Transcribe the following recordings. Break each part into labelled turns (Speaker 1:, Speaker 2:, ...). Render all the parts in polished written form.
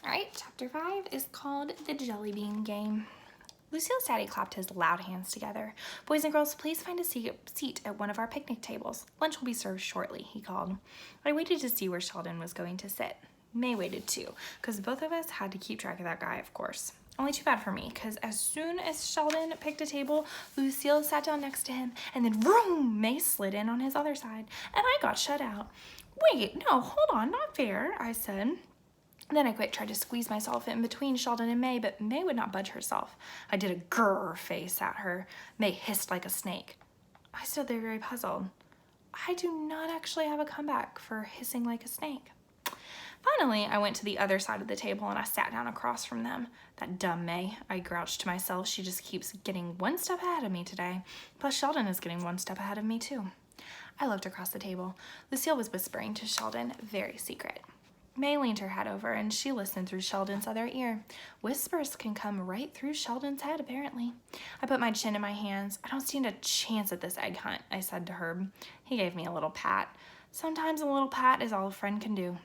Speaker 1: All right, chapter 5 is called The Jelly Bean Game. Lucille's daddy clapped his loud hands together. Boys and girls, please find a seat at one of our picnic tables. Lunch will be served shortly, he called. I waited to see where Sheldon was going to sit. May waited too, because both of us had to keep track of that guy, of course. Only too bad for me, because as soon as Sheldon picked a table, Lucille sat down next to him, and then vroom, May slid in on his other side, and I got shut out. Wait, no, hold on, not fair, I said. Then I tried to squeeze myself in between Sheldon and May, but May would not budge herself. I did a grrr face at her. May hissed like a snake. I stood there very puzzled. I do not actually have a comeback for hissing like a snake. Finally, I went to the other side of the table and I sat down across from them. That dumb May, I grouched to myself. She just keeps getting one step ahead of me today. Plus Sheldon is getting one step ahead of me too. I looked across the table. Lucille was whispering to Sheldon, very secret. May leaned her head over and she listened through Sheldon's other ear. Whispers can come right through Sheldon's head, apparently. I put my chin in my hands. I don't stand a chance at this egg hunt, I said to Herb. He gave me a little pat. Sometimes a little pat is all a friend can do.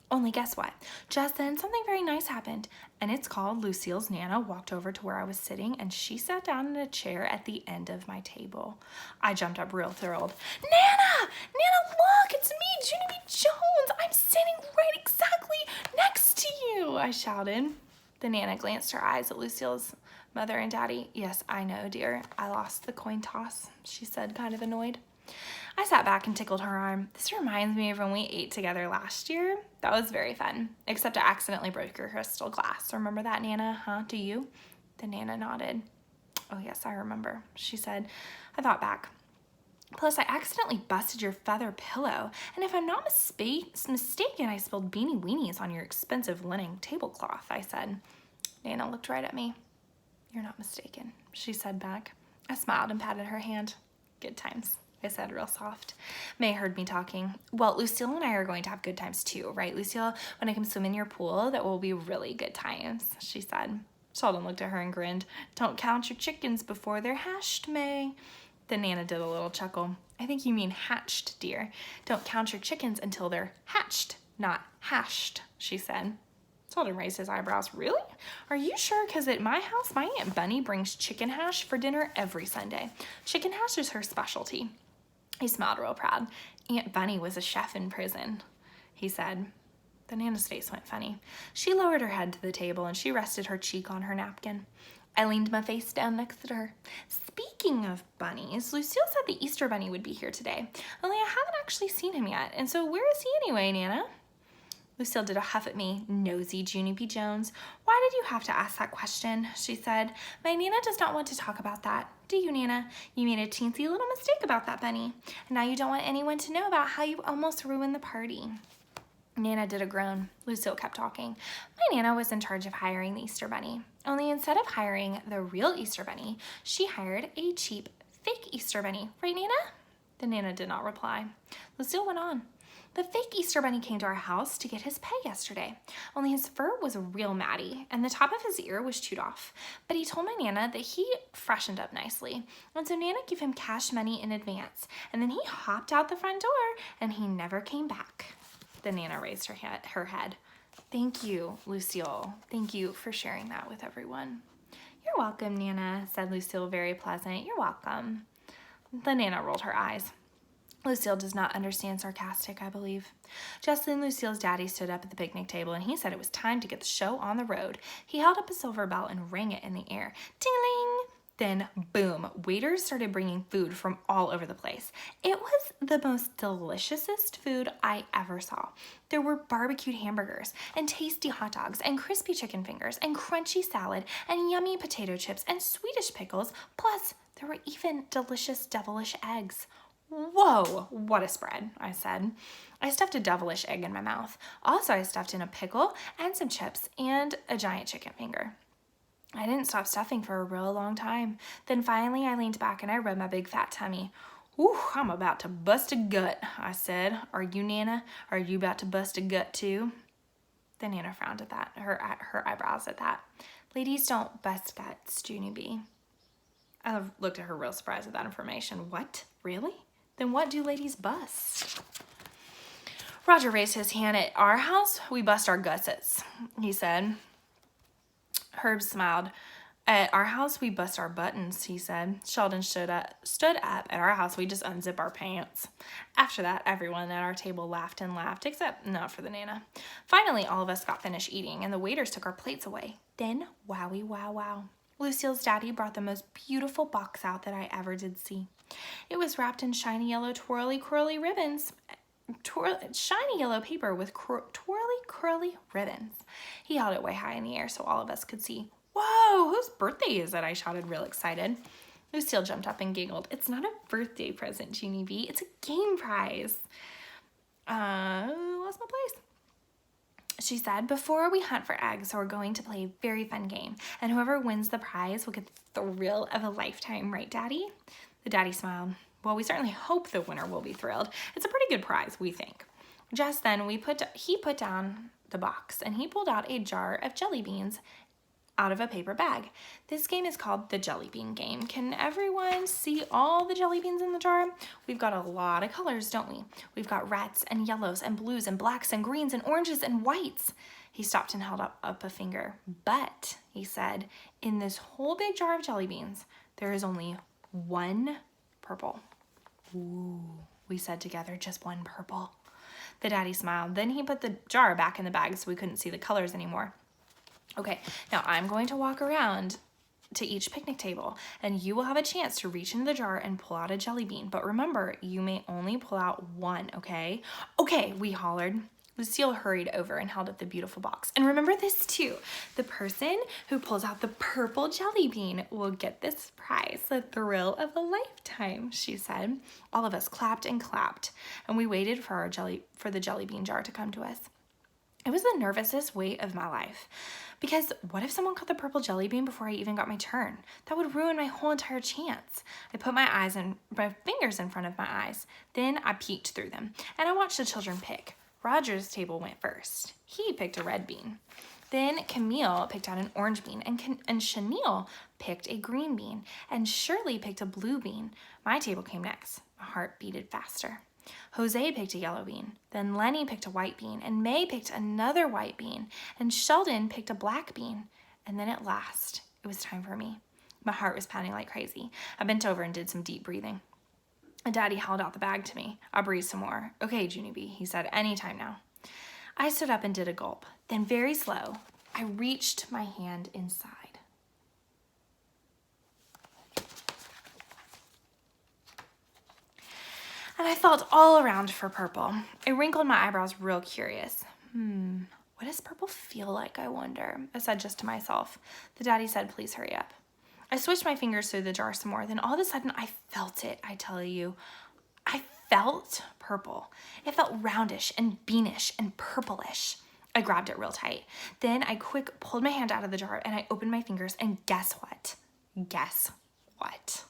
Speaker 1: Only guess what? Just then, something very nice happened, and it's called Lucille's Nana walked over to where I was sitting, and she sat down in a chair at the end of my table. I jumped up real thrilled. Nana! Nana, look! It's me, Junie B. Jones! I'm sitting right exactly next to you! I shouted. The Nana glanced her eyes at Lucille's mother and daddy. Yes, I know, dear. I lost the coin toss, she said, kind of annoyed. I sat back and tickled her arm. This reminds me of when we ate together last year. That was very fun, except I accidentally broke your crystal glass. Remember that, Nana? Huh? Do you? The Nana nodded. Oh, yes, I remember, she said. I thought back. Plus, I accidentally busted your feather pillow, and if I'm not mistaken, I spilled beanie weenies on your expensive linen tablecloth, I said. Nana looked right at me. You're not mistaken, she said back. I smiled and patted her hand. Good times, I said real soft. May heard me talking. Well, Lucille and I are going to have good times too, right, Lucille? When I come swim in your pool, that will be really good times, she said. Sheldon looked at her and grinned. Don't count your chickens before they're hatched, May. The Nana did a little chuckle. I think you mean hatched, dear. Don't count your chickens until they're hatched, not hashed, she said. Sheldon raised his eyebrows. Really? Are you sure? Because at my house, my Aunt Bunny brings chicken hash for dinner every Sunday. Chicken hash is her specialty. He smiled real proud. Aunt Bunny was a chef in prison, he said. The Nana's face went funny. She lowered her head to the table and she rested her cheek on her napkin. I leaned my face down next to her. Speaking of bunnies, Lucille said the Easter Bunny would be here today, only I haven't actually seen him yet. And so where is he anyway, Nana? Lucille did a huff at me. Nosy Junie B. Jones. Why did you have to ask that question? She said. My Nana does not want to talk about that. Do you, Nana? You made a teensy little mistake about that bunny. And now you don't want anyone to know about how you almost ruined the party. Nana did a groan. Lucille kept talking. My Nana was in charge of hiring the Easter Bunny. Only instead of hiring the real Easter Bunny, she hired a cheap fake Easter Bunny. Right, Nana? The Nana did not reply. Lucille went on. The fake Easter Bunny came to our house to get his pay yesterday. Only his fur was real matty, and the top of his ear was chewed off. But he told my Nana that he freshened up nicely, and so Nana gave him cash money in advance. And then he hopped out the front door, and he never came back. The Nana raised her head. Thank you, Lucille. Thank you for sharing that with everyone. You're welcome, Nana, said Lucille, very pleasant. You're welcome. The Nana rolled her eyes. Lucille does not understand sarcastic, I believe. Just then, Lucille's daddy stood up at the picnic table, and he said it was time to get the show on the road. He held up a silver bell and rang it in the air. Ting-a-ling! Then, boom, waiters started bringing food from all over the place. It was the most deliciousest food I ever saw. There were barbecued hamburgers, and tasty hot dogs, and crispy chicken fingers, and crunchy salad, and yummy potato chips, and Swedish pickles, plus there were even delicious devilish eggs. Whoa, what a spread, I said. I stuffed a devilish egg in my mouth. Also, I stuffed in a pickle and some chips and a giant chicken finger. I didn't stop stuffing for a real long time. Then finally, I leaned back and I rubbed my big fat tummy. Ooh, I'm about to bust a gut, I said. Are you, Nana? Are you about to bust a gut too? The Nana frowned at that, her eyebrows at that. Ladies don't bust guts, Junie B. I looked at her real surprised at that information. What? Really? Then what do ladies bust? Roger raised his hand. At our house, we bust our gussets, he said. Herb smiled. At our house, we bust our buttons, he said. Sheldon stood up. At our house, we just unzip our pants. After that, everyone at our table laughed and laughed, except not for the Nana. Finally, all of us got finished eating, and the waiters took our plates away. Then, wowie, wow, wow. Lucille's daddy brought the most beautiful box out that I ever did see. It was wrapped in shiny yellow twirly curly ribbons. Shiny yellow paper with twirly curly ribbons. He held it way high in the air so all of us could see. Whoa, whose birthday is it? I shouted real excited. Lucille jumped up and giggled. It's not a birthday present, Junie B. It's a game prize. Lost my place. She said, before we hunt for eggs, we're going to play a very fun game, and whoever wins the prize will get the thrill of a lifetime, right, Daddy? The daddy smiled. Well, we certainly hope the winner will be thrilled. It's a pretty good prize, we think. Just then, he put down the box, and he pulled out a jar of jelly beans out of a paper bag. This game is called the Jelly Bean Game. Can everyone see all the jelly beans in the jar? We've got a lot of colors, don't we? We've got reds and yellows and blues and blacks and greens and oranges and whites. He stopped and held up a finger. But, he said, in this whole big jar of jelly beans, there is only one purple. Ooh, we said together, just one purple. The daddy smiled. Then he put the jar back in the bag so we couldn't see the colors anymore. Okay, now I'm going to walk around to each picnic table, and you will have a chance to reach into the jar and pull out a jelly bean. But remember, you may only pull out one, okay? Okay, we hollered. Lucille hurried over and held up the beautiful box. And remember this too, the person who pulls out the purple jelly bean will get this prize, the thrill of a lifetime, she said. All of us clapped and clapped, and we waited for the jelly bean jar to come to us. It was the nervousest wait of my life, because what if someone caught the purple jelly bean before I even got my turn? That would ruin my whole entire chance. I put my fingers in front of my eyes. Then I peeked through them, and I watched the children pick. Roger's table went first. He picked a red bean. Then Camille picked out an orange bean, and Chanel picked a green bean, and Shirley picked a blue bean. My table came next. My heart beated faster. Jose picked a yellow bean, then Lenny picked a white bean, and May picked another white bean, and Sheldon picked a black bean. And then at last, it was time for me. My heart was pounding like crazy. I bent over and did some deep breathing. Daddy held out the bag to me. I breathed some more. Okay, Junie B, he said, anytime now. I stood up and did a gulp. Then very slow, I reached my hand inside. And I felt all around for purple. I wrinkled my eyebrows real curious. What does purple feel like, I wonder? I said just to myself. The daddy said, please hurry up. I switched my fingers through the jar some more. Then all of a sudden, I felt it, I tell you. I felt purple. It felt roundish and beanish and purplish. I grabbed it real tight. Then I quick pulled my hand out of the jar and I opened my fingers, and guess what? Guess what?